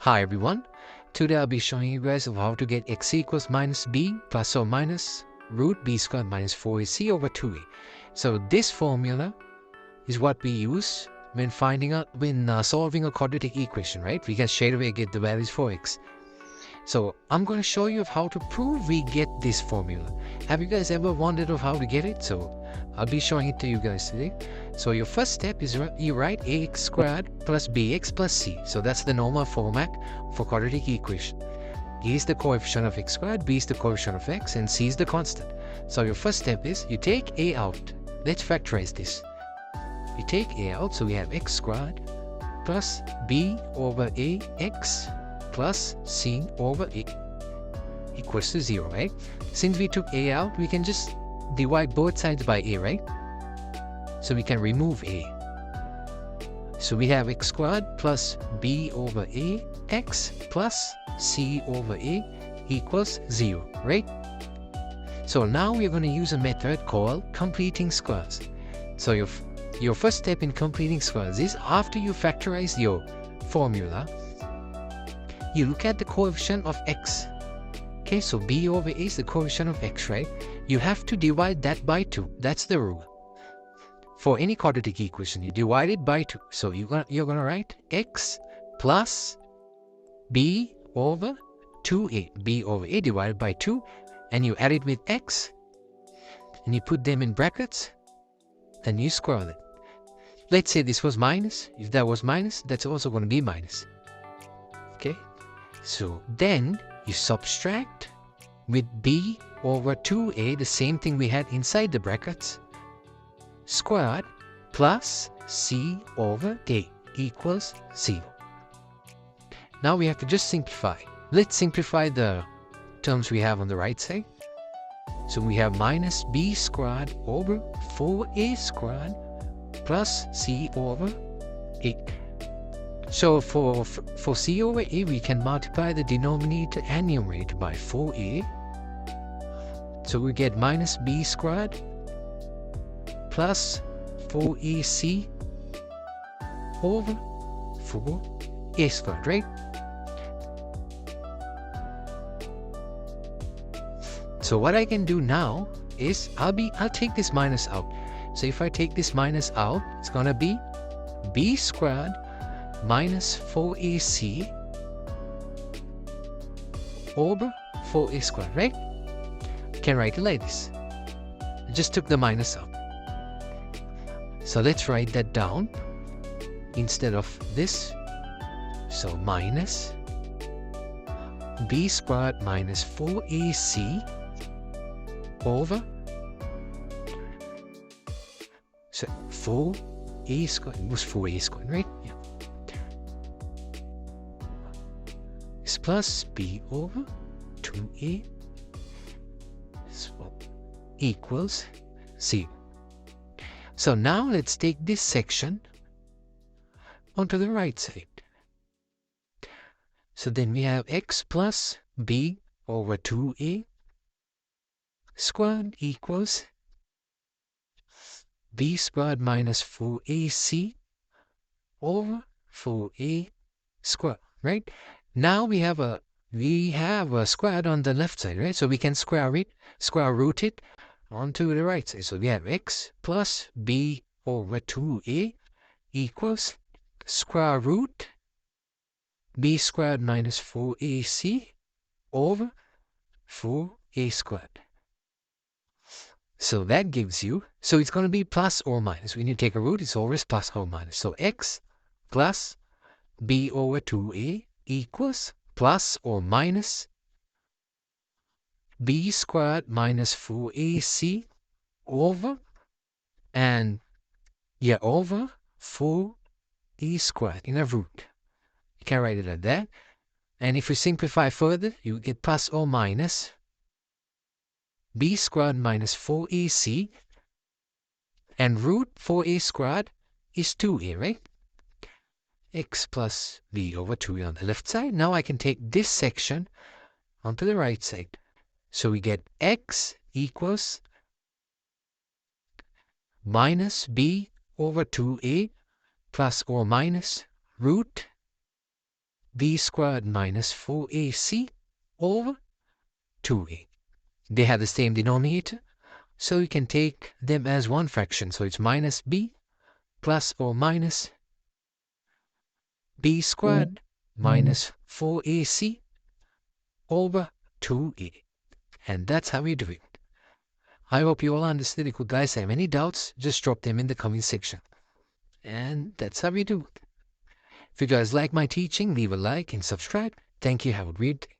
Hi everyone, today I'll be showing you guys of how to get x equals minus b plus or minus root b squared minus 4ac over 2a. So this formula is what we use when solving a quadratic equation, right? We can straight away get the values for x. So I'm going to show you of how to prove we get this formula. Have you guys ever wondered of how to get it? So I'll be showing it to you guys today. So your first step is you write ax squared plus bx plus c. So that's the normal format for quadratic equation. A is the coefficient of x squared, b is the coefficient of x, and c is the constant. So your first step is you take a out. Let's factorize this. You take a out, so we have x squared plus b over a x plus c over a equals to 0, right? Since we took a out, we can just divide both sides by a, right? So we can remove a. So we have x squared plus b over a x plus c over a equals 0, right? So now we're going to use a method called completing squares. So your first step in completing squares is after you factorize your formula, you look at the coefficient of x. Okay, so b over a is the coefficient of x, right? You have to divide that by 2. That's the rule. For any quadratic equation, you divide it by 2. So you're gonna write x plus b over 2a. b over a divided by 2. And you add it with x. And you put them in brackets. Then you square it. Let's say this was minus. If that was minus, that's also going to be minus. Okay. So then you subtract with b over 2a, the same thing we had inside the brackets, squared plus c over a equals 0. Now we have to just simplify. Let's simplify the terms we have on the right side. So we have minus b squared over 4a squared plus c over a. So for c over a, we can multiply the denominator and numerator by 4a. So we get minus b squared plus 4ac over 4a squared, right? So what I can do now is I'll take this minus out. So if I take this minus out, it's gonna be b squared minus 4ac over 4a squared, right? You can write it like this. I just took the minus out. So let's write that down instead of this. So minus b squared minus 4ac over 4a squared. It was 4a squared, right? Yeah. It's plus b over 2a equals 0. So now let's take this section onto the right side. So then we have x plus b over 2a squared equals b squared minus 4ac over 4a squared, right? Now we have a squared on the left side, right? So we can square root it onto the right side. So we have x plus b over 2a equals square root b squared minus 4ac over 4a squared. So that gives you, so it's going to be plus or minus. When you take a root, it's always plus or minus. So x plus b over 2a equals plus or minus b squared minus 4ac over 4a squared in a root. You can write it like that. And if we simplify further, you get plus or minus b squared minus 4ac, and root 4a squared is 2a, right? X plus b over 2a on the left side. Now I can take this section onto the right side. So we get x equals minus b over 2a plus or minus root b squared minus 4ac over 2a. They have the same denominator, so you can take them as one fraction. So it's minus b plus or minus b squared minus 4ac over 2a. And that's how we do it. I hope you all understood. If you guys have any doubts, just drop them in the comment section. And that's how we do it. If you guys like my teaching, leave a like and subscribe. Thank you. Have a great day.